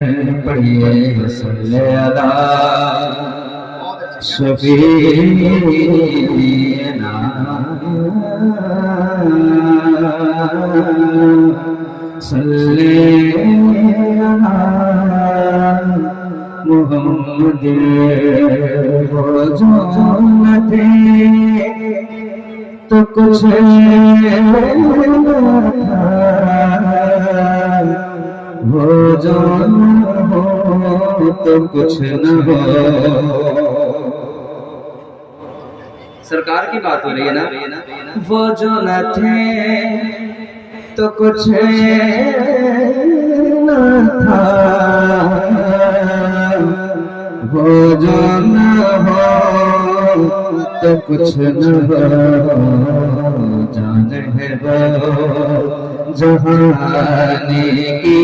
पढ़िए सल्ले अला शफीना सल्ले अला मुहम्मद वो जो न थे तो कुछ न था, वो जो न हो तो कुछ न हो। सरकार की बात हो रही है ना। वो जो न थे तो कुछ न था, वो जो न हो तो कुछ न हो। जान है वो जहानी की